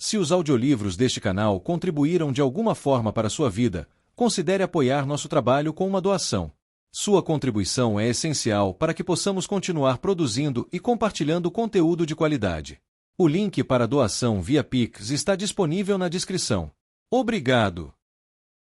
Se os audiolivros deste canal contribuíram de alguma forma para a sua vida, considere apoiar nosso trabalho com uma doação. Sua contribuição é essencial para que possamos continuar produzindo e compartilhando conteúdo de qualidade. O link para a doação via Pix está disponível na descrição. Obrigado.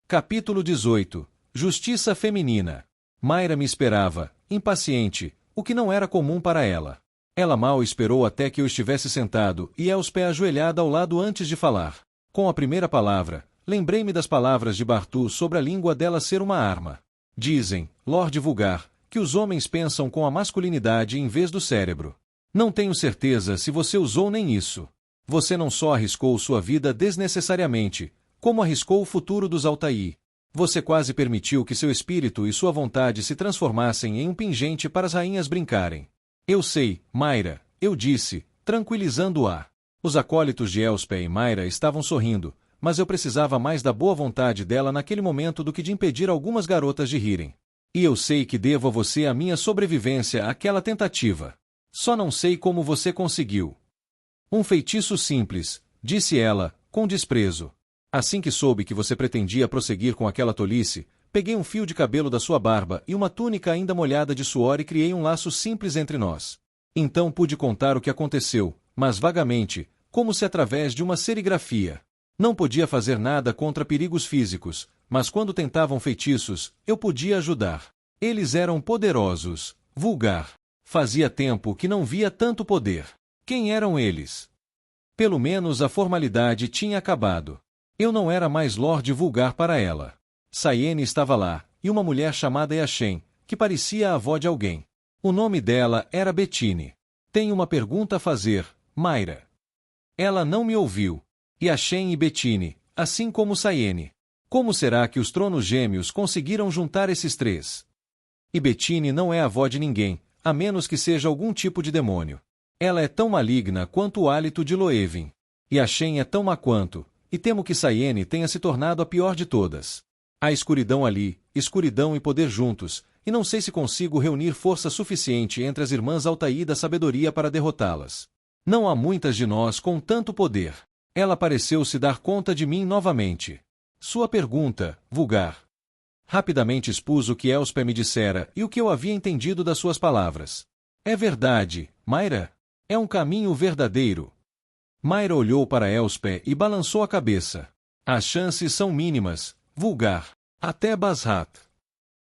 Capítulo 18. Justiça Feminina. Mayra me esperava, impaciente, o que não era comum para ela. Ela mal esperou até que eu estivesse sentado e Elspe ajoelhada ao lado antes de falar. Com a primeira palavra, lembrei-me das palavras de Bartu sobre a língua dela ser uma arma. Dizem, Lorde Vulgar, que os homens pensam com a masculinidade em vez do cérebro. Não tenho certeza se você usou nem isso. Você não só arriscou sua vida desnecessariamente, como arriscou o futuro dos Altair. Você quase permitiu que seu espírito e sua vontade se transformassem em um pingente para as rainhas brincarem. Eu sei, Mayra, eu disse, tranquilizando-a. Os acólitos de Elspe e Mayra estavam sorrindo, mas eu precisava mais da boa vontade dela naquele momento do que de impedir algumas garotas de rirem. E eu sei que devo a você a minha sobrevivência àquela tentativa. Só não sei como você conseguiu. Um feitiço simples, disse ela, com desprezo. Assim que soube que você pretendia prosseguir com aquela tolice, peguei um fio de cabelo da sua barba e uma túnica ainda molhada de suor e criei um laço simples entre nós. Então pude contar o que aconteceu, mas vagamente, como se através de uma serigrafia. Não podia fazer nada contra perigos físicos, mas quando tentavam feitiços, eu podia ajudar. Eles eram poderosos, Vulgar. Fazia tempo que não via tanto poder. Quem eram eles? Pelo menos a formalidade tinha acabado. Eu não era mais Lorde Vulgar para ela. Sayene estava lá, e uma mulher chamada Yashen, que parecia a avó de alguém. O nome dela era Bettine. Tenho uma pergunta a fazer, Mayra. Ela não me ouviu. Yashen e Bettine, assim como Sayene. Como será que os tronos gêmeos conseguiram juntar esses três? E Bettine não é avó de ninguém, a menos que seja algum tipo de demônio. Ela é tão maligna quanto o hálito de Loevin. Yashen é tão má quanto, e temo que Sayene tenha se tornado a pior de todas. Há escuridão ali, escuridão e poder juntos, e não sei se consigo reunir força suficiente entre as irmãs Altair da sabedoria para derrotá-las. Não há muitas de nós com tanto poder. Ela pareceu se dar conta de mim novamente. Sua pergunta, Vulgar. Rapidamente expus o que Elspe me dissera e o que eu havia entendido das suas palavras. É verdade, Mayra? É um caminho verdadeiro. Mayra olhou para Elspe e balançou a cabeça. As chances são mínimas, Vulgar. Até Basrat.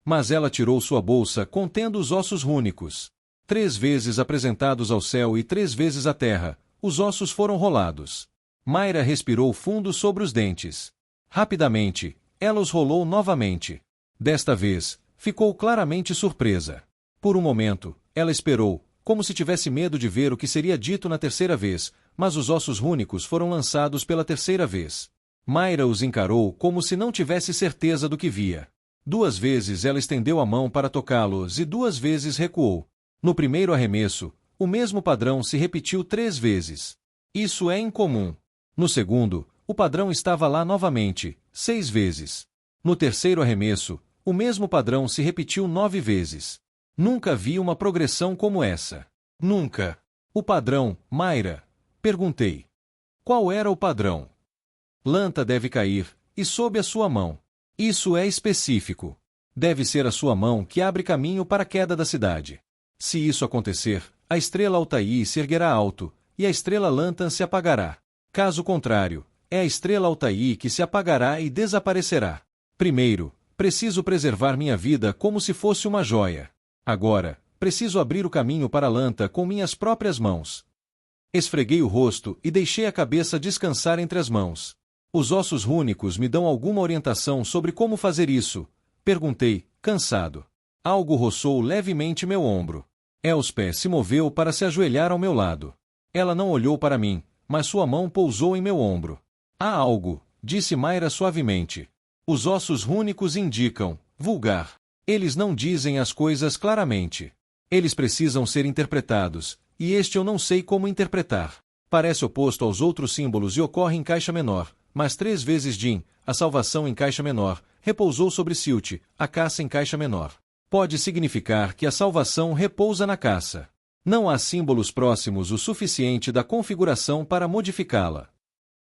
Mas ela tirou sua bolsa contendo os ossos rúnicos. 3 vezes apresentados ao céu e 3 vezes à terra, os ossos foram rolados. Mayra respirou fundo sobre os dentes. Rapidamente, ela os rolou novamente. Desta vez, ficou claramente surpresa. Por um momento, ela esperou, como se tivesse medo de ver o que seria dito na terceira vez, mas os ossos rúnicos foram lançados pela terceira vez. Mayra os encarou como se não tivesse certeza do que via. 2 vezes ela estendeu a mão para tocá-los e 2 vezes recuou. No primeiro arremesso, o mesmo padrão se repetiu 3 vezes. Isso é incomum. No segundo, o padrão estava lá novamente, 6 vezes. No terceiro arremesso, o mesmo padrão se repetiu 9 vezes. Nunca vi uma progressão como essa. Nunca. O padrão, Mayra? Perguntei. Qual era o padrão? Lanta deve cair, e sob a sua mão. Isso é específico. Deve ser a sua mão que abre caminho para a queda da cidade. Se isso acontecer, a estrela Altair se erguerá alto, e a estrela Lantan se apagará. Caso contrário, é a estrela Altair que se apagará e desaparecerá. Primeiro, preciso preservar minha vida como se fosse uma joia. Agora, preciso abrir o caminho para Lanta com minhas próprias mãos. Esfreguei o rosto e deixei a cabeça descansar entre as mãos. Os ossos rúnicos me dão alguma orientação sobre como fazer isso? Perguntei, cansado. Algo roçou levemente meu ombro. Elspe se moveu para se ajoelhar ao meu lado. Ela não olhou para mim, mas sua mão pousou em meu ombro. Há algo, disse Mayra suavemente. Os ossos rúnicos indicam, Vulgar. Eles não dizem as coisas claramente. Eles precisam ser interpretados, e este eu não sei como interpretar. Parece oposto aos outros símbolos e ocorre em caixa menor, mas 3 vezes Din, a salvação em caixa menor, repousou sobre Silt, a caça em caixa menor. Pode significar que a salvação repousa na caça. Não há símbolos próximos o suficiente da configuração para modificá-la.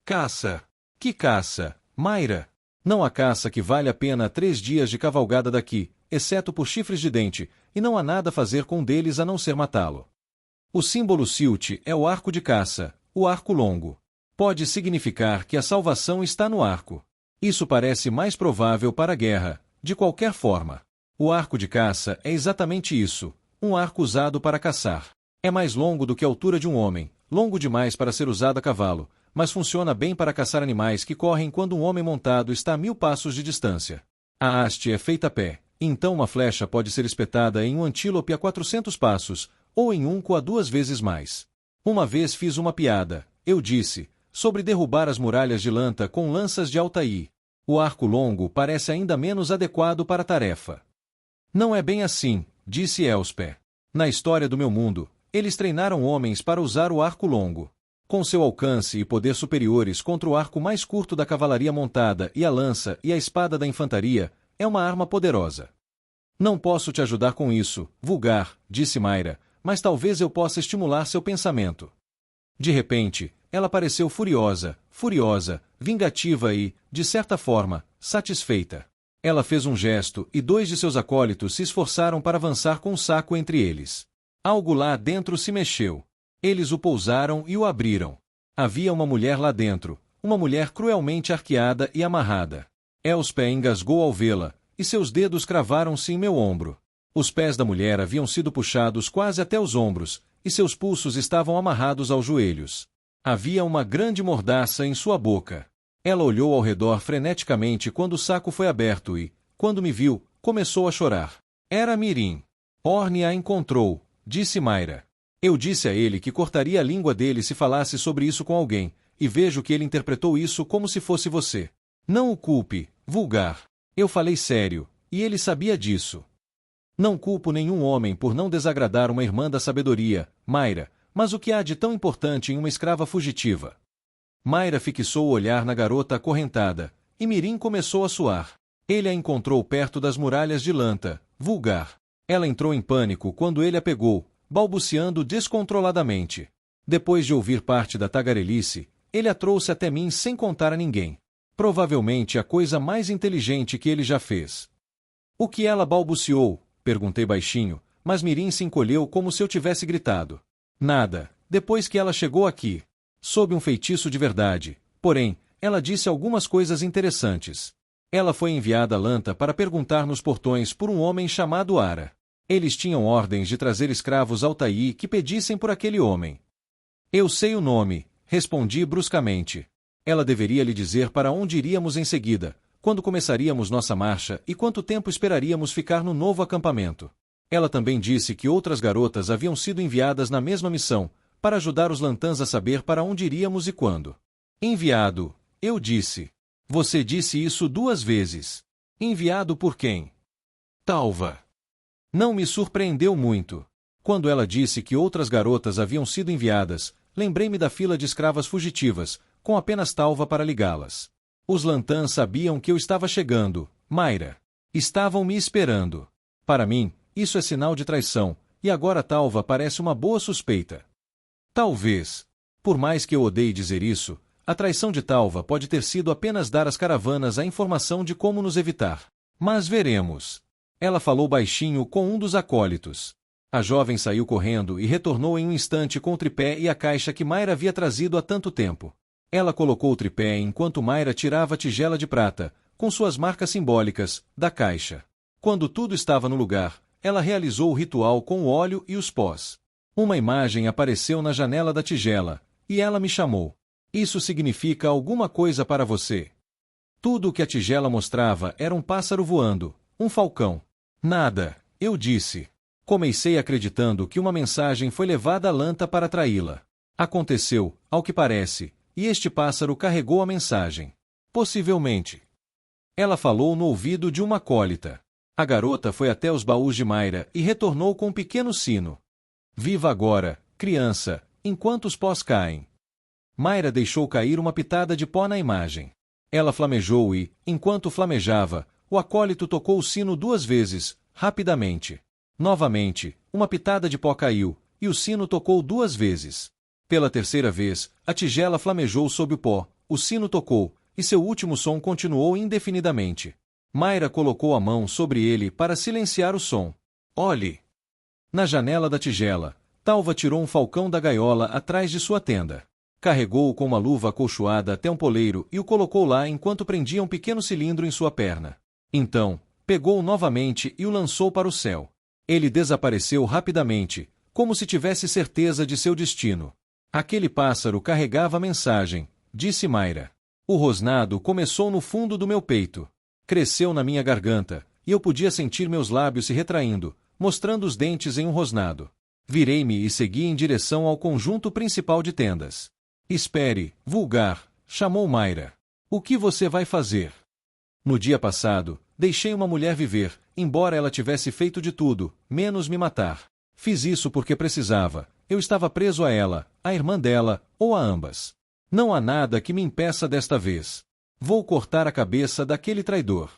Caça! Que caça, Mayra? Não há caça que vale a pena 3 dias de cavalgada daqui, exceto por chifres de dente, e não há nada a fazer com um deles a não ser matá-lo. O símbolo Silt é o arco de caça, o arco longo. Pode significar que a salvação está no arco. Isso parece mais provável para a guerra, de qualquer forma. O arco de caça é exatamente isso, um arco usado para caçar. É mais longo do que a altura de um homem, longo demais para ser usado a cavalo, mas funciona bem para caçar animais que correm quando um homem montado está a 1000 passos de distância. A haste é feita a pé, então uma flecha pode ser espetada em um antílope a 400 passos, ou em um a 2 vezes mais. Uma vez fiz uma piada, eu disse, sobre derrubar as muralhas de Lanta com lanças de Altair. O arco longo parece ainda menos adequado para a tarefa. Não é bem assim, disse Elspeth. Na história do meu mundo, eles treinaram homens para usar o arco longo. Com seu alcance e poder superiores contra o arco mais curto da cavalaria montada e a lança e a espada da infantaria, é uma arma poderosa. Não posso te ajudar com isso, vulgar, disse Mayra, mas talvez eu possa estimular seu pensamento. De repente, ela pareceu furiosa, vingativa e, de certa forma, satisfeita. Ela fez um gesto e 2 de seus acólitos se esforçaram para avançar com um saco entre eles. Algo lá dentro se mexeu. Eles o pousaram e o abriram. Havia uma mulher lá dentro, uma mulher cruelmente arqueada e amarrada. Elspeth engasgou ao vê-la, e seus dedos cravaram-se em meu ombro. Os pés da mulher haviam sido puxados quase até os ombros, e seus pulsos estavam amarrados aos joelhos. Havia uma grande mordaça em sua boca. Ela olhou ao redor freneticamente quando o saco foi aberto e, quando me viu, começou a chorar. Era Mirim. Orne a encontrou, disse Mayra. Eu disse a ele que cortaria a língua dele se falasse sobre isso com alguém, e vejo que ele interpretou isso como se fosse você. Não o culpe, vulgar. Eu falei sério, e ele sabia disso. Não culpo nenhum homem por não desagradar uma irmã da sabedoria, Mayra, mas o que há de tão importante em uma escrava fugitiva? Mayra fixou o olhar na garota acorrentada, e Mirim começou a suar. Ele a encontrou perto das muralhas de Lanta, vulgar. Ela entrou em pânico quando ele a pegou, balbuciando descontroladamente. Depois de ouvir parte da tagarelice, ele a trouxe até mim sem contar a ninguém. Provavelmente a coisa mais inteligente que ele já fez. O que ela balbuciou? Perguntei baixinho, mas Mirim se encolheu como se eu tivesse gritado. Nada, depois que ela chegou aqui. Sob um feitiço de verdade, porém, ela disse algumas coisas interessantes. Ela foi enviada a Lanta para perguntar nos portões por um homem chamado Ara. Eles tinham ordens de trazer escravos ao Altair que pedissem por aquele homem. Eu sei o nome, respondi bruscamente. Ela deveria lhe dizer para onde iríamos em seguida, quando começaríamos nossa marcha e quanto tempo esperaríamos ficar no novo acampamento. Ela também disse que outras garotas haviam sido enviadas na mesma missão, para ajudar os Lantans a saber para onde iríamos e quando. Enviado, eu disse. Você disse isso 2 vezes. Enviado por quem? Talva. Não me surpreendeu muito. Quando ela disse que outras garotas haviam sido enviadas, lembrei-me da fila de escravas fugitivas, com apenas Talva para ligá-las. Os Lantans sabiam que eu estava chegando, Mayra. Estavam me esperando. Para mim, isso é sinal de traição, e agora Talva parece uma boa suspeita. Talvez. Por mais que eu odeie dizer isso, a traição de Talva pode ter sido apenas dar às caravanas a informação de como nos evitar. Mas veremos. Ela falou baixinho com um dos acólitos. A jovem saiu correndo e retornou em um instante com o tripé e a caixa que Mayra havia trazido há tanto tempo. Ela colocou o tripé enquanto Mayra tirava a tigela de prata, com suas marcas simbólicas, da caixa. Quando tudo estava no lugar, ela realizou o ritual com o óleo e os pós. Uma imagem apareceu na janela da tigela, e ela me chamou. Isso significa alguma coisa para você? Tudo o que a tigela mostrava era um pássaro voando, um falcão. Nada, eu disse. Comecei acreditando que uma mensagem foi levada a Lanta para atraí-la. Aconteceu, ao que parece, e este pássaro carregou a mensagem. Possivelmente. Ela falou no ouvido de uma acólita. A garota foi até os baús de Mayra e retornou com um pequeno sino. Viva agora, criança, enquanto os pós caem. Mayra deixou cair uma pitada de pó na imagem. Ela flamejou e, enquanto flamejava, o acólito tocou o sino 2 vezes, rapidamente. Novamente, uma pitada de pó caiu, e o sino tocou 2 vezes. Pela terceira vez, a tigela flamejou sob o pó, o sino tocou, e seu último som continuou indefinidamente. Mayra colocou a mão sobre ele para silenciar o som. Olhe! Na janela da tigela, Talva tirou um falcão da gaiola atrás de sua tenda. Carregou-o com uma luva acolchoada até um poleiro e o colocou lá enquanto prendia um pequeno cilindro em sua perna. Então, pegou-o novamente e o lançou para o céu. Ele desapareceu rapidamente, como se tivesse certeza de seu destino. Aquele pássaro carregava a mensagem, disse Mayra. O rosnado começou no fundo do meu peito. Cresceu na minha garganta, e eu podia sentir meus lábios se retraindo, mostrando os dentes em um rosnado. Virei-me e segui em direção ao conjunto principal de tendas. Espere, vulgar, chamou Mayra. O que você vai fazer? No dia passado, deixei uma mulher viver, embora ela tivesse feito de tudo, menos me matar. Fiz isso porque precisava. Eu estava preso a ela, a irmã dela, ou a ambas. Não há nada que me impeça desta vez. Vou cortar a cabeça daquele traidor.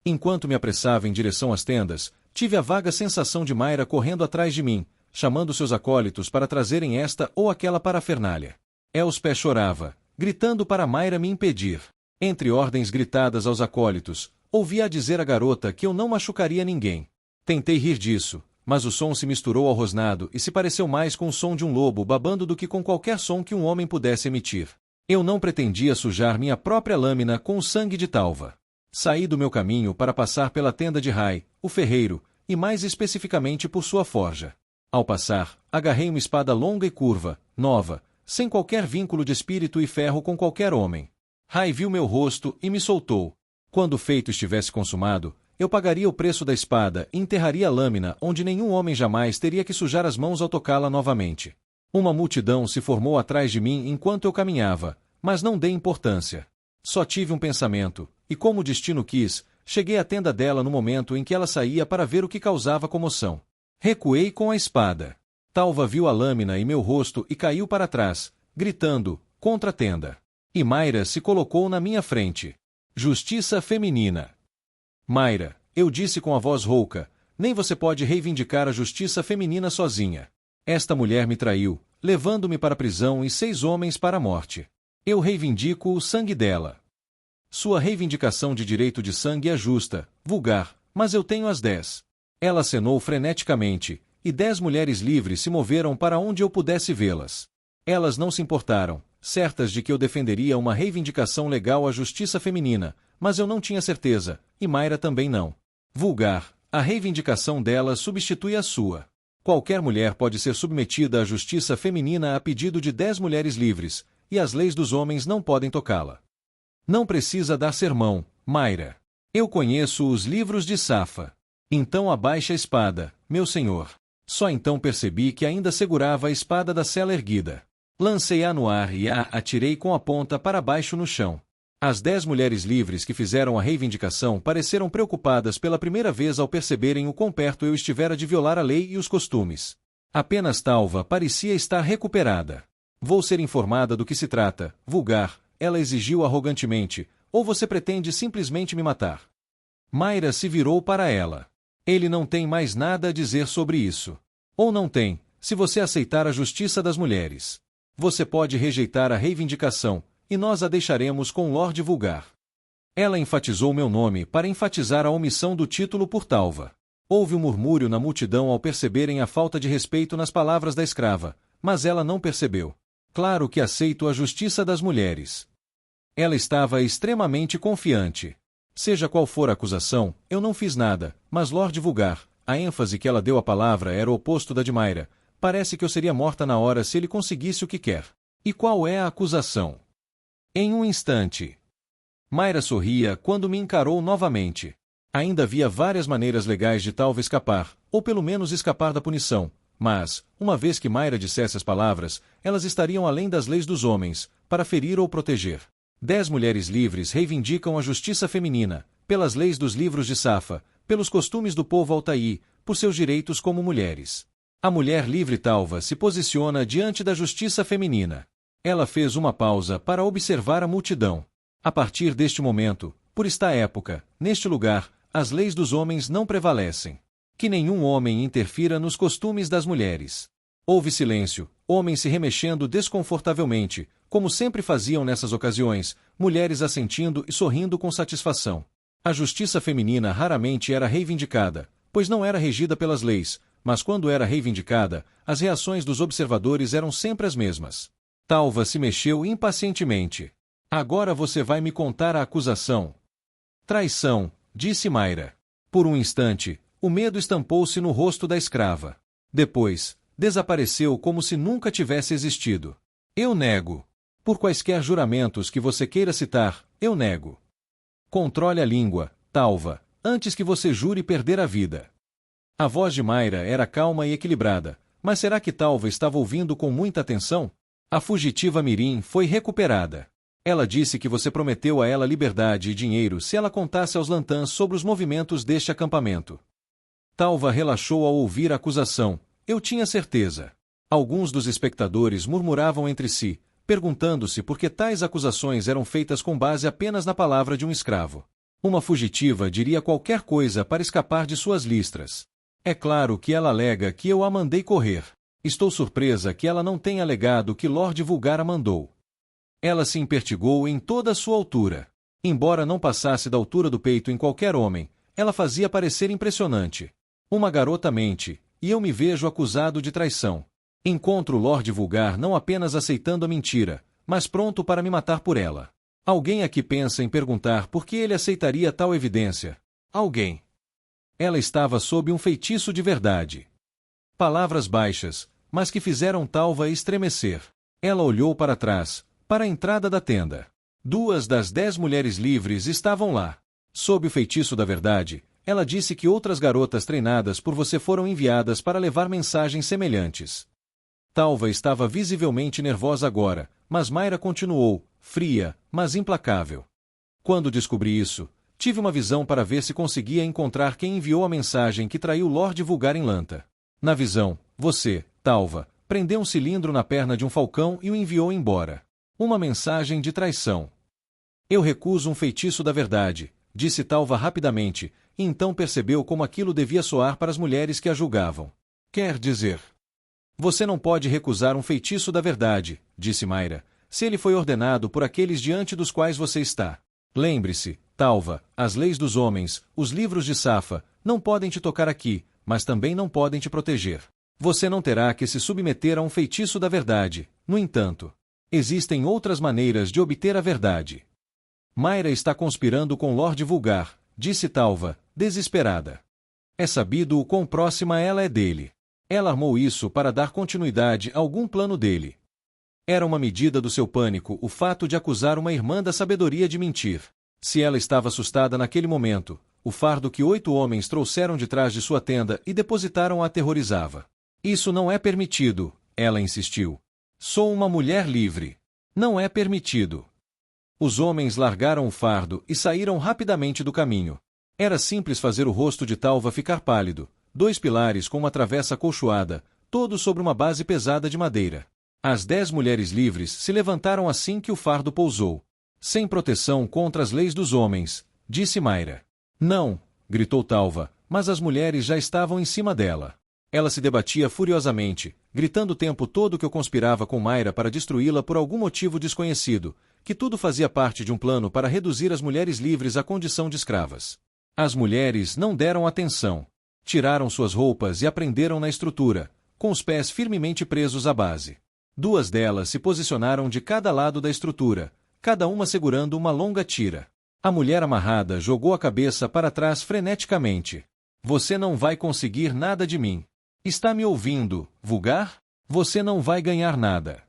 Enquanto me apressava em direção às tendas, tive a vaga sensação de Mayra correndo atrás de mim, chamando seus acólitos para trazerem esta ou aquela parafernália. Elspeth chorava, gritando para Mayra me impedir. Entre ordens gritadas aos acólitos, ouvi-a dizer à garota que eu não machucaria ninguém. Tentei rir disso, mas o som se misturou ao rosnado e se pareceu mais com o som de um lobo babando do que com qualquer som que um homem pudesse emitir. Eu não pretendia sujar minha própria lâmina com o sangue de Talva. Saí do meu caminho para passar pela tenda de Rai, o ferreiro, e mais especificamente por sua forja. Ao passar, agarrei uma espada longa e curva, nova, sem qualquer vínculo de espírito e ferro com qualquer homem. Rai viu meu rosto e me soltou. Quando o feito estivesse consumado, eu pagaria o preço da espada e enterraria a lâmina onde nenhum homem jamais teria que sujar as mãos ao tocá-la novamente. Uma multidão se formou atrás de mim enquanto eu caminhava, mas não dei importância. Só tive um pensamento, e como o destino quis, cheguei à tenda dela no momento em que ela saía para ver o que causava comoção. Recuei com a espada. Talva viu a lâmina e meu rosto e caiu para trás, gritando, contra a tenda. E Mayra se colocou na minha frente. Justiça feminina. Mayra, eu disse com a voz rouca, nem você pode reivindicar a justiça feminina sozinha. Esta mulher me traiu, levando-me para a prisão e 6 homens para a morte. Eu reivindico o sangue dela. Sua reivindicação de direito de sangue é justa, vulgar, mas eu tenho as 10. Ela acenou freneticamente, e 10 mulheres livres se moveram para onde eu pudesse vê-las. Elas não se importaram, certas de que eu defenderia uma reivindicação legal à justiça feminina, mas eu não tinha certeza, e Mayra também não. Vulgar, a reivindicação dela substitui a sua. Qualquer mulher pode ser submetida à justiça feminina a pedido de 10 mulheres livres, e as leis dos homens não podem tocá-la. Não precisa dar sermão, Mayra. Eu conheço os livros de Safa. Então abaixe a espada, meu senhor. Só então percebi que ainda segurava a espada da sela erguida. Lancei-a no ar e a atirei com a ponta para baixo no chão. As 10 mulheres livres que fizeram a reivindicação pareceram preocupadas pela primeira vez ao perceberem o quão perto eu estivera de violar a lei e os costumes. Apenas Talva parecia estar recuperada. Vou ser informada do que se trata, vulgar, ela exigiu arrogantemente, ou você pretende simplesmente me matar? Mayra se virou para ela. Ele não tem mais nada a dizer sobre isso. Ou não tem, se você aceitar a justiça das mulheres. Você pode rejeitar a reivindicação, e nós a deixaremos com Lorde Vulgar. Ela enfatizou meu nome para enfatizar a omissão do título por Talva. Houve um murmúrio na multidão ao perceberem a falta de respeito nas palavras da escrava, mas ela não percebeu. Claro que aceito a justiça das mulheres. Ela estava extremamente confiante. Seja qual for a acusação, eu não fiz nada, mas Lorde Vulgar, a ênfase que ela deu à palavra era o oposto da de Mayra. Parece que eu seria morta na hora se ele conseguisse o que quer. E qual é a acusação? Em um instante. Mayra sorria quando me encarou novamente. Ainda havia várias maneiras legais de Talva escapar, ou pelo menos escapar da punição, mas, uma vez que Mayra dissesse as palavras, elas estariam além das leis dos homens, para ferir ou proteger. 10 mulheres livres reivindicam a justiça feminina, pelas leis dos livros de Safa, pelos costumes do povo Altaí, por seus direitos como mulheres. A mulher livre Talva se posiciona diante da justiça feminina. Ela fez uma pausa para observar a multidão. A partir deste momento, por esta época, neste lugar, as leis dos homens não prevalecem. Que nenhum homem interfira nos costumes das mulheres. Houve silêncio, homens se remexendo desconfortavelmente, como sempre faziam nessas ocasiões, mulheres assentindo e sorrindo com satisfação. A justiça feminina raramente era reivindicada, pois não era regida pelas leis, mas quando era reivindicada, as reações dos observadores eram sempre as mesmas. Talva se mexeu impacientemente. Agora você vai me contar a acusação. Traição, disse Mayra. Por um instante, o medo estampou-se no rosto da escrava. Depois, desapareceu como se nunca tivesse existido. Eu nego. Por quaisquer juramentos que você queira citar, eu nego. Controle a língua, Talva, antes que você jure perder a vida. A voz de Mayra era calma e equilibrada, mas será que Talva estava ouvindo com muita atenção? A fugitiva Mirim foi recuperada. Ela disse que você prometeu a ela liberdade e dinheiro se ela contasse aos Lantãs sobre os movimentos deste acampamento. Talva relaxou ao ouvir a acusação. Eu tinha certeza. Alguns dos espectadores murmuravam entre si, perguntando-se por que tais acusações eram feitas com base apenas na palavra de um escravo. Uma fugitiva diria qualquer coisa para escapar de suas listras. É claro que ela alega que eu a mandei correr. Estou surpresa que ela não tenha alegado que Lord Vulgar a mandou. Ela se impertigou em toda a sua altura. Embora não passasse da altura do peito em qualquer homem, ela fazia parecer impressionante. Uma garota mente, e eu me vejo acusado de traição. Encontro Lord Vulgar não apenas aceitando a mentira, mas pronto para me matar por ela. Alguém aqui pensa em perguntar por que ele aceitaria tal evidência? Alguém. Ela estava sob um feitiço de verdade. Palavras baixas, mas que fizeram Talva estremecer. Ela olhou para trás, para a entrada da tenda. 2 das 10 mulheres livres estavam lá. Sob o feitiço da verdade, ela disse que outras garotas treinadas por você foram enviadas para levar mensagens semelhantes. Talva estava visivelmente nervosa agora, mas Mayra continuou, fria, mas implacável. Quando descobri isso, tive uma visão para ver se conseguia encontrar quem enviou a mensagem que traiu Lord Vulgar em Lanta. Na visão, você, Talva, prendeu um cilindro na perna de um falcão e o enviou embora. Uma mensagem de traição. Eu recuso um feitiço da verdade, disse Talva rapidamente, e então percebeu como aquilo devia soar para as mulheres que a julgavam. Quer dizer... Você não pode recusar um feitiço da verdade, disse Mayra, se ele foi ordenado por aqueles diante dos quais você está. Lembre-se, Talva, as leis dos homens, os livros de Safa, não podem te tocar aqui, mas também não podem te proteger. Você não terá que se submeter a um feitiço da verdade. No entanto, existem outras maneiras de obter a verdade. Mayra está conspirando com Lord Vulgar, disse Talva, desesperada. É sabido o quão próxima ela é dele. Ela armou isso para dar continuidade a algum plano dele. Era uma medida do seu pânico o fato de acusar uma irmã da sabedoria de mentir. Se ela estava assustada naquele momento, o fardo que 8 homens trouxeram de trás de sua tenda e depositaram a aterrorizava. Isso não é permitido, ela insistiu. Sou uma mulher livre. Não é permitido. Os homens largaram o fardo e saíram rapidamente do caminho. Era simples fazer o rosto de Talva ficar pálido. 2 pilares com uma travessa acolchoada, todos sobre uma base pesada de madeira. As 10 mulheres livres se levantaram assim que o fardo pousou. Sem proteção contra as leis dos homens, disse Mayra. Não, gritou Talva, mas as mulheres já estavam em cima dela. Ela se debatia furiosamente, gritando o tempo todo que eu conspirava com Mayra para destruí-la por algum motivo desconhecido, que tudo fazia parte de um plano para reduzir as mulheres livres à condição de escravas. As mulheres não deram atenção. Tiraram suas roupas e a prenderam na estrutura, com os pés firmemente presos à base. 2 delas se posicionaram de cada lado da estrutura, cada uma segurando uma longa tira. A mulher amarrada jogou a cabeça para trás freneticamente. Você não vai conseguir nada de mim. Está me ouvindo, Vulgar? Você não vai ganhar nada.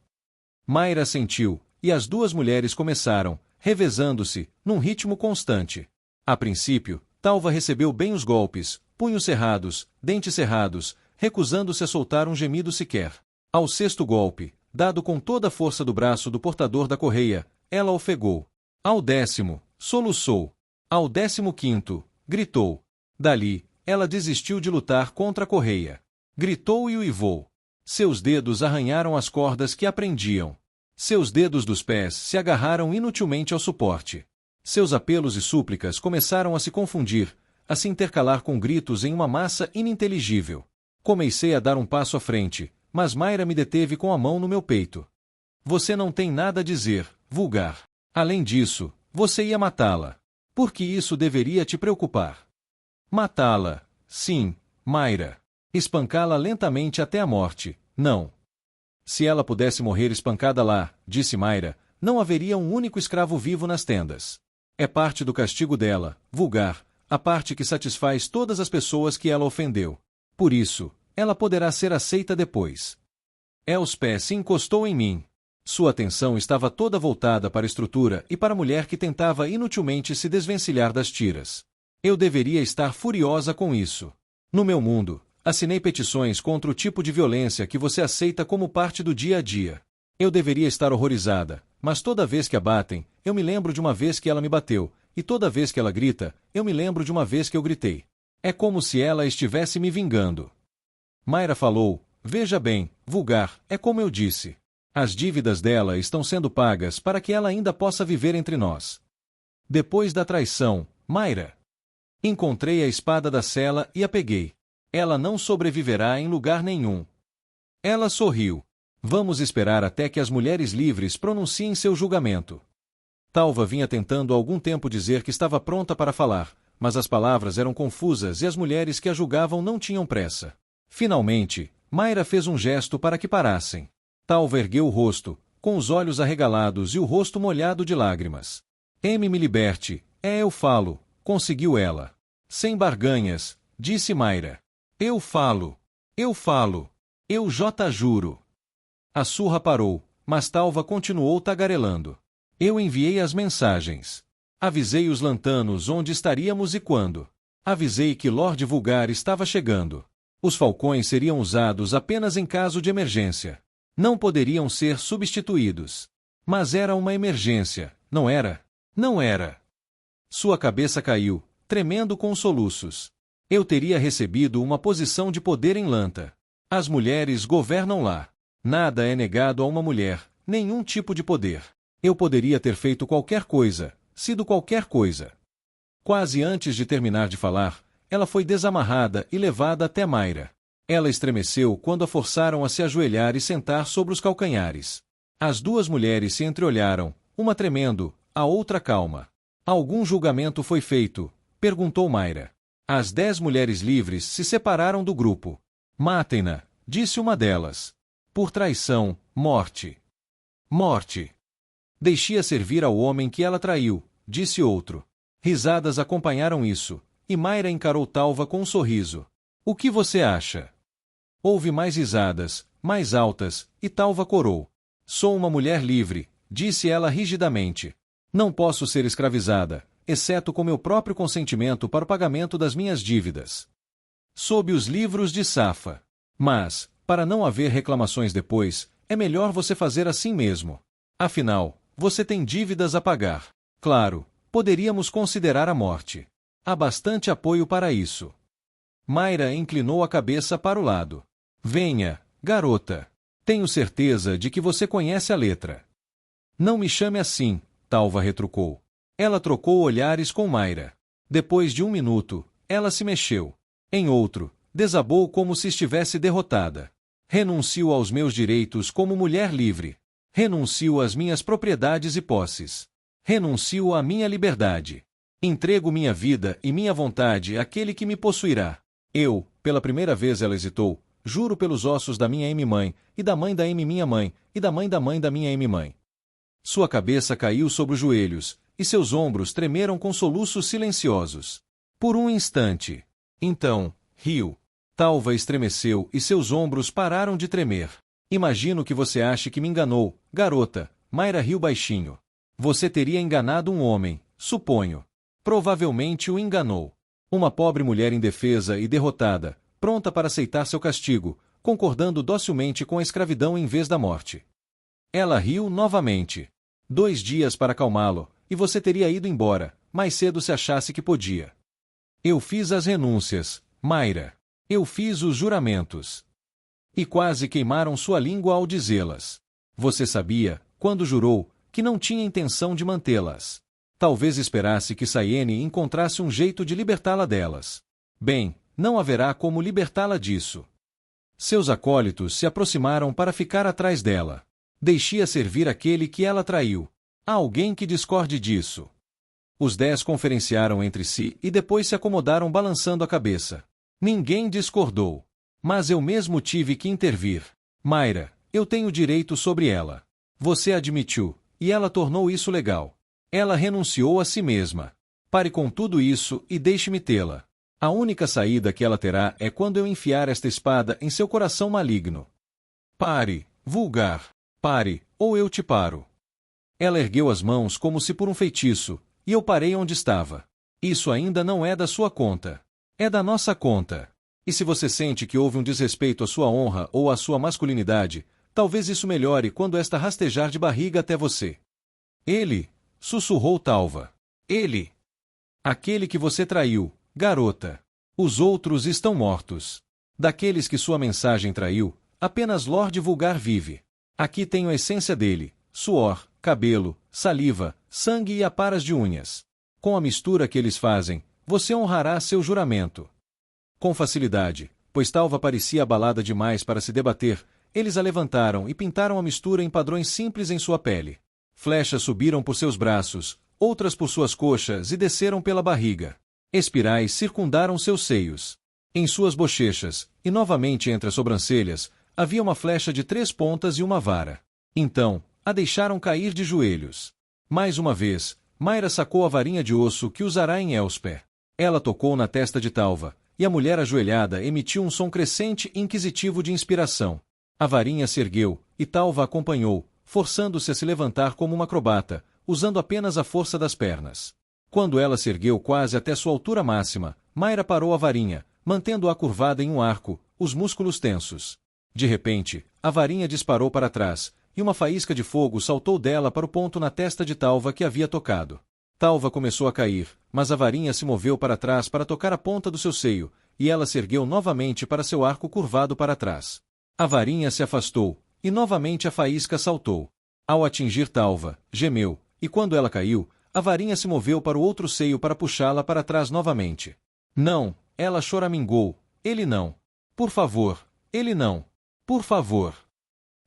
Mayra sentiu, e as 2 mulheres começaram, revezando-se, num ritmo constante. A princípio, Talva recebeu bem os golpes, punhos cerrados, dentes cerrados, recusando-se a soltar um gemido sequer. Ao 6º golpe, dado com toda a força do braço do portador da correia, ela ofegou. Ao 10º, soluçou. Ao 15º, gritou. Dali, ela desistiu de lutar contra a correia. Gritou e uivou. Seus dedos arranharam as cordas que a prendiam. Seus dedos dos pés se agarraram inutilmente ao suporte. Seus apelos e súplicas começaram a se confundir, a se intercalar com gritos em uma massa ininteligível. Comecei a dar um passo à frente, mas Mayra me deteve com a mão no meu peito. Você não tem nada a dizer, vulgar. Além disso, você ia matá-la. Por que isso deveria te preocupar? Matá-la, sim, Mayra. Espancá-la lentamente até a morte, não. Se ela pudesse morrer espancada lá, disse Mayra, não haveria um único escravo vivo nas tendas. É parte do castigo dela, vulgar, a parte que satisfaz todas as pessoas que ela ofendeu. Por isso, ela poderá ser aceita depois. Elspeth se encostou em mim. Sua atenção estava toda voltada para a estrutura e para a mulher que tentava inutilmente se desvencilhar das tiras. Eu deveria estar furiosa com isso. No meu mundo, assinei petições contra o tipo de violência que você aceita como parte do dia a dia. Eu deveria estar horrorizada, mas toda vez que a batem, eu me lembro de uma vez que ela me bateu, e toda vez que ela grita, eu me lembro de uma vez que eu gritei. É como se ela estivesse me vingando. Mayra falou, veja bem, vulgar, é como eu disse. As dívidas dela estão sendo pagas para que ela ainda possa viver entre nós. Depois da traição, Mayra. Encontrei a espada da cela e a peguei. Ela não sobreviverá em lugar nenhum. Ela sorriu. Vamos esperar até que as mulheres livres pronunciem seu julgamento. Talva vinha tentando há algum tempo dizer que estava pronta para falar, mas as palavras eram confusas e as mulheres que a julgavam não tinham pressa. Finalmente, Mayra fez um gesto para que parassem. Talva ergueu o rosto, com os olhos arregalados e o rosto molhado de lágrimas. Me liberte, eu falo, conseguiu ela. Sem barganhas, disse Mayra. Eu falo, eu juro. A surra parou, mas Talva continuou tagarelando. Eu enviei as mensagens. Avisei os lantanos onde estaríamos e quando. Avisei que Lord Vulgar estava chegando. Os falcões seriam usados apenas em caso de emergência. Não poderiam ser substituídos. Mas era uma emergência, não era? Não era. Sua cabeça caiu, tremendo com soluços. Eu teria recebido uma posição de poder em Lanta. As mulheres governam lá. Nada é negado a uma mulher, nenhum tipo de poder. Eu poderia ter feito qualquer coisa, sido qualquer coisa. Quase antes de terminar de falar, ela foi desamarrada e levada até Mayra. Ela estremeceu quando a forçaram a se ajoelhar e sentar sobre os calcanhares. As duas mulheres se entreolharam, uma tremendo, a outra calma. Algum julgamento foi feito? Perguntou Mayra. As 10 mulheres livres se separaram do grupo. Matem-na, disse uma delas. Por traição, morte. Morte. Deixe-a servir ao homem que ela traiu, disse outro. Risadas acompanharam isso, e Mayra encarou Talva com um sorriso. O que você acha? Houve mais risadas, mais altas, e Talva corou. Sou uma mulher livre, disse ela rigidamente. Não posso ser escravizada, exceto com meu próprio consentimento para o pagamento das minhas dívidas. Sob os livros de Safa. Mas, para não haver reclamações depois, é melhor você fazer assim mesmo. Afinal, você tem dívidas a pagar. Claro, poderíamos considerar a morte. Há bastante apoio para isso. Mayra inclinou a cabeça para o lado. Venha, garota. Tenho certeza de que você conhece a letra. Não me chame assim, Talva retrucou. Ela trocou olhares com Mayra. Depois de um minuto, ela se mexeu. Em outro, desabou como se estivesse derrotada. Renuncio aos meus direitos como mulher livre. Renuncio às minhas propriedades e posses. Renuncio à minha liberdade. Entrego minha vida e minha vontade àquele que me possuirá. Eu, pela primeira vez ela hesitou, juro pelos ossos da minha mãe, e da mãe da minha mãe, e da mãe da minha mãe. Sua cabeça caiu sobre os joelhos, e seus ombros tremeram com soluços silenciosos. Por um instante. Então, riu. Talva estremeceu e seus ombros pararam de tremer. Imagino que você ache que me enganou, garota. Mayra riu baixinho. Você teria enganado um homem, suponho. Provavelmente o enganou. Uma pobre mulher indefesa e derrotada, pronta para aceitar seu castigo, concordando docilmente com a escravidão em vez da morte. Ela riu novamente. 2 dias para acalmá-lo, e você teria ido embora, mais cedo se achasse que podia. Eu fiz as renúncias, Mayra. Eu fiz os juramentos. E quase queimaram sua língua ao dizê-las. Você sabia, quando jurou, que não tinha intenção de mantê-las. Talvez esperasse que Sayene encontrasse um jeito de libertá-la delas. Bem, não haverá como libertá-la disso. Seus acólitos se aproximaram para ficar atrás dela. Deixe-a servir aquele que ela traiu. Há alguém que discorde disso? Os 10 conferenciaram entre si e depois se acomodaram balançando a cabeça. Ninguém discordou. Mas eu mesmo tive que intervir. Mayra, eu tenho direito sobre ela. Você admitiu, e ela tornou isso legal. Ela renunciou a si mesma. Pare com tudo isso e deixe-me tê-la. A única saída que ela terá é quando eu enfiar esta espada em seu coração maligno. Pare, vulgar. Pare, ou eu te paro. Ela ergueu as mãos como se por um feitiço, e eu parei onde estava. Isso ainda não é da sua conta. É da nossa conta. E se você sente que houve um desrespeito à sua honra ou à sua masculinidade, talvez isso melhore quando esta rastejar de barriga até você. Ele, sussurrou Talva. Ele. Aquele que você traiu, garota. Os outros estão mortos. Daqueles que sua mensagem traiu, apenas Lorde Vulgar vive. Aqui tenho a essência dele, suor, cabelo, saliva, sangue e aparas de unhas. Com a mistura que eles fazem, você honrará seu juramento. Com facilidade, pois Talva parecia abalada demais para se debater, eles a levantaram e pintaram a mistura em padrões simples em sua pele. Flechas subiram por seus braços, outras por suas coxas e desceram pela barriga. Espirais circundaram seus seios. Em suas bochechas, e novamente entre as sobrancelhas, havia uma flecha de 3 pontas e uma vara. Então, a deixaram cair de joelhos. Mais uma vez, Mayra sacou a varinha de osso que usará em Elspeth. Ela tocou na testa de Talva, e a mulher ajoelhada emitiu um som crescente e inquisitivo de inspiração. A varinha se ergueu, e Talva acompanhou, forçando-se a se levantar como uma acrobata, usando apenas a força das pernas. Quando ela se ergueu quase até sua altura máxima, Mayra parou a varinha, mantendo-a curvada em um arco, os músculos tensos. De repente, a varinha disparou para trás, e uma faísca de fogo saltou dela para o ponto na testa de Talva que havia tocado. Talva começou a cair, mas a varinha se moveu para trás para tocar a ponta do seu seio, e ela se ergueu novamente para seu arco curvado para trás. A varinha se afastou, e novamente a faísca saltou. Ao atingir Talva, gemeu, e quando ela caiu, a varinha se moveu para o outro seio para puxá-la para trás novamente. Não, ela choramingou. Ele não. Por favor, ele não. Por favor.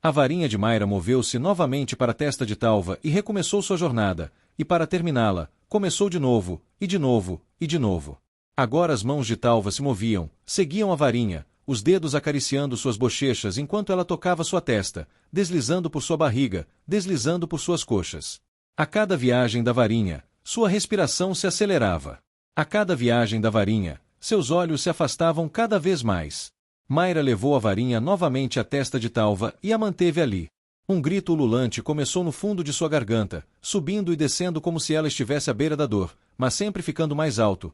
A varinha de Mayra moveu-se novamente para a testa de Talva e recomeçou sua jornada, e para terminá-la, começou de novo, e de novo, e de novo. Agora as mãos de Talva se moviam, seguiam a varinha, os dedos acariciando suas bochechas enquanto ela tocava sua testa, deslizando por sua barriga, deslizando por suas coxas. A cada viagem da varinha, sua respiração se acelerava. A cada viagem da varinha, seus olhos se afastavam cada vez mais. Mayra levou a varinha novamente à testa de Talva e a manteve ali. Um grito ululante começou no fundo de sua garganta, subindo e descendo como se ela estivesse à beira da dor, mas sempre ficando mais alto,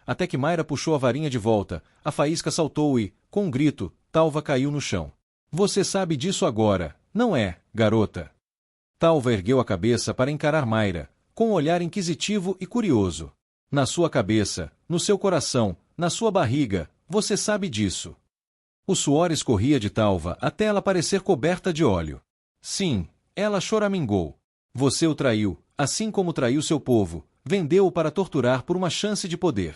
até que Mayra puxou a varinha de volta, a faísca saltou e, com um grito, Talva caiu no chão. Você sabe disso agora, não é, garota? Talva ergueu a cabeça para encarar Mayra, com um olhar inquisitivo e curioso. Na sua cabeça, no seu coração, na sua barriga, você sabe disso. O suor escorria de Talva até ela parecer coberta de óleo. Sim, ela choramingou. Você o traiu, assim como traiu seu povo, vendeu-o para torturar por uma chance de poder.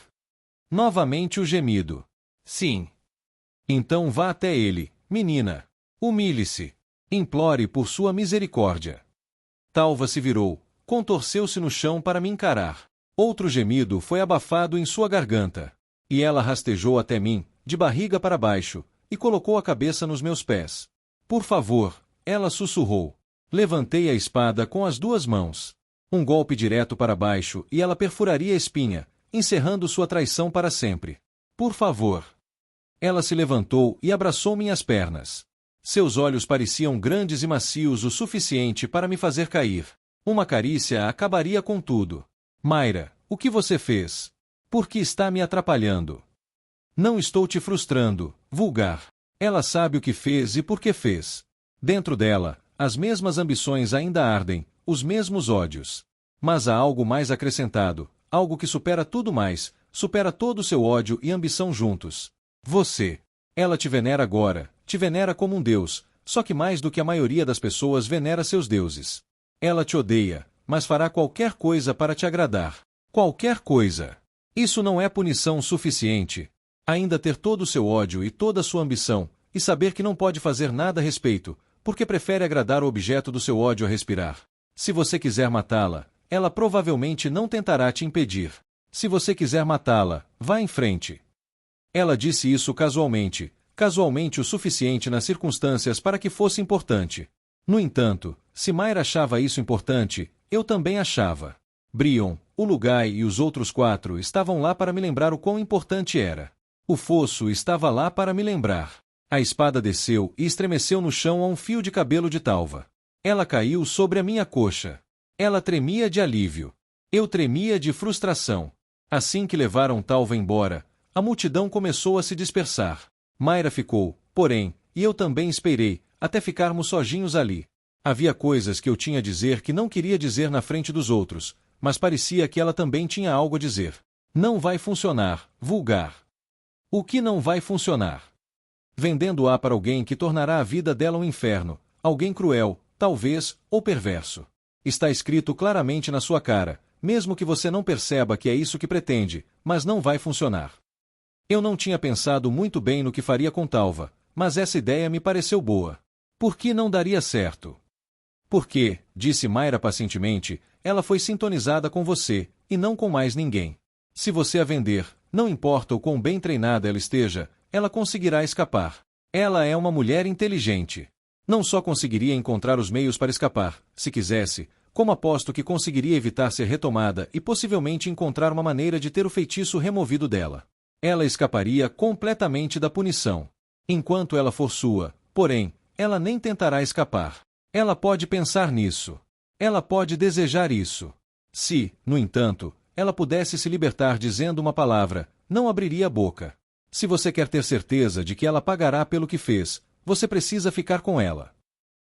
Novamente o gemido. Sim. Então vá até ele, menina. Humilhe-se. Implore por sua misericórdia. Talva se virou, contorceu-se no chão para me encarar. Outro gemido foi abafado em sua garganta. E ela rastejou até mim, de barriga para baixo, e colocou a cabeça nos meus pés. Por favor, ela sussurrou. Levantei a espada com as 2 mãos. Um golpe direto para baixo e ela perfuraria a espinha, encerrando sua traição para sempre. Por favor. Ela se levantou e abraçou minhas pernas. Seus olhos pareciam grandes e macios o suficiente para me fazer cair. Uma carícia acabaria com tudo. Mayra, o que você fez? Por que está me atrapalhando? Não estou te frustrando, vulgar. Ela sabe o que fez e por que fez. Dentro dela, as mesmas ambições ainda ardem, os mesmos ódios. Mas há algo mais acrescentado, algo que supera tudo mais, supera todo o seu ódio e ambição juntos. Você. Ela te venera agora, te venera como um deus, só que mais do que a maioria das pessoas venera seus deuses. Ela te odeia, mas fará qualquer coisa para te agradar. Qualquer coisa. Isso não é punição suficiente. Ainda ter todo o seu ódio e toda a sua ambição, e saber que não pode fazer nada a respeito, porque prefere agradar o objeto do seu ódio a respirar. Se você quiser matá-la, ela provavelmente não tentará te impedir. Se você quiser matá-la, vá em frente. Ela disse isso casualmente o suficiente nas circunstâncias para que fosse importante. No entanto, se Mayra achava isso importante, eu também achava. Brion, o Lugai e os outros 4 estavam lá para me lembrar o quão importante era. O fosso estava lá para me lembrar. A espada desceu e estremeceu no chão a um fio de cabelo de Talva. Ela caiu sobre a minha coxa. Ela tremia de alívio. Eu tremia de frustração. Assim que levaram Talva embora, a multidão começou a se dispersar. Mayra ficou, porém, e eu também esperei, até ficarmos sozinhos ali. Havia coisas que eu tinha a dizer que não queria dizer na frente dos outros, mas parecia que ela também tinha algo a dizer. Não vai funcionar, vulgar. O que não vai funcionar? Vendendo-a para alguém que tornará a vida dela um inferno, alguém cruel, talvez, ou perverso. Está escrito claramente na sua cara, mesmo que você não perceba que é isso que pretende, mas não vai funcionar. Eu não tinha pensado muito bem no que faria com Talva, mas essa ideia me pareceu boa. Por que não daria certo? Porque, disse Mayra pacientemente, ela foi sintonizada com você, e não com mais ninguém. Se você a vender, não importa o quão bem treinada ela esteja, ela conseguirá escapar. Ela é uma mulher inteligente. Não só conseguiria encontrar os meios para escapar, se quisesse, como aposto que conseguiria evitar ser retomada e possivelmente encontrar uma maneira de ter o feitiço removido dela. Ela escaparia completamente da punição. Enquanto ela for sua, porém, ela nem tentará escapar. Ela pode pensar nisso. Ela pode desejar isso. Se, no entanto, ela pudesse se libertar dizendo uma palavra, não abriria a boca. Se você quer ter certeza de que ela pagará pelo que fez, você precisa ficar com ela.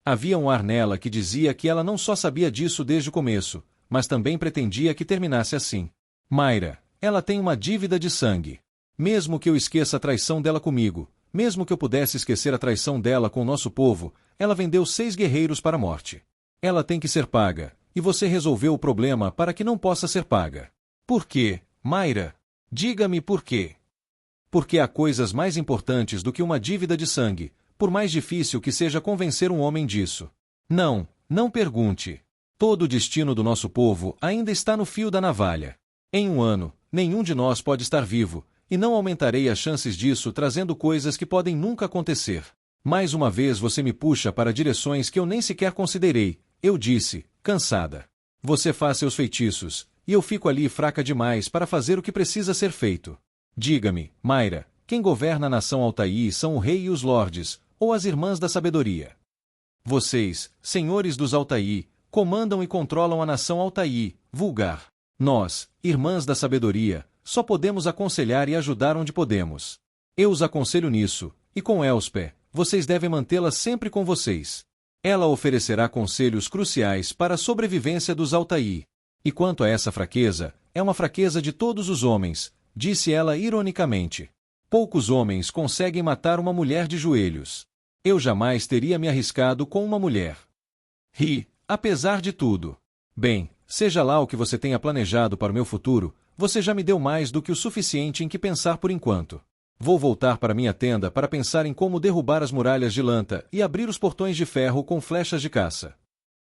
Havia um ar nela que dizia que ela não só sabia disso desde o começo, mas também pretendia que terminasse assim. Mayra, ela tem uma dívida de sangue. Mesmo que eu esqueça a traição dela comigo, mesmo que eu pudesse esquecer a traição dela com o nosso povo, ela vendeu 6 guerreiros para a morte. Ela tem que ser paga, e você resolveu o problema para que não possa ser paga. Por quê, Mayra? Diga-me por quê. Porque há coisas mais importantes do que uma dívida de sangue, por mais difícil que seja convencer um homem disso. Não, não pergunte. Todo o destino do nosso povo ainda está no fio da navalha. Em um ano, nenhum de nós pode estar vivo, e não aumentarei as chances disso trazendo coisas que podem nunca acontecer. Mais uma vez você me puxa para direções que eu nem sequer considerei, eu disse, cansada. Você faz seus feitiços, e eu fico ali fraca demais para fazer o que precisa ser feito. Diga-me, Mayra, quem governa a nação Altair são o rei e os lordes, ou as irmãs da sabedoria? Vocês, senhores dos Altair, comandam e controlam a nação Altair, vulgar. Nós, irmãs da sabedoria, só podemos aconselhar e ajudar onde podemos. Eu os aconselho nisso, e com Elspeth, vocês devem mantê-la sempre com vocês. Ela oferecerá conselhos cruciais para a sobrevivência dos Altair. E quanto a essa fraqueza, é uma fraqueza de todos os homens, disse ela ironicamente. Poucos homens conseguem matar uma mulher de joelhos. Eu jamais teria me arriscado com uma mulher. Ri, apesar de tudo. Bem, seja lá o que você tenha planejado para o meu futuro, você já me deu mais do que o suficiente em que pensar por enquanto. Vou voltar para minha tenda para pensar em como derrubar as muralhas de Lanta e abrir os portões de ferro com flechas de caça.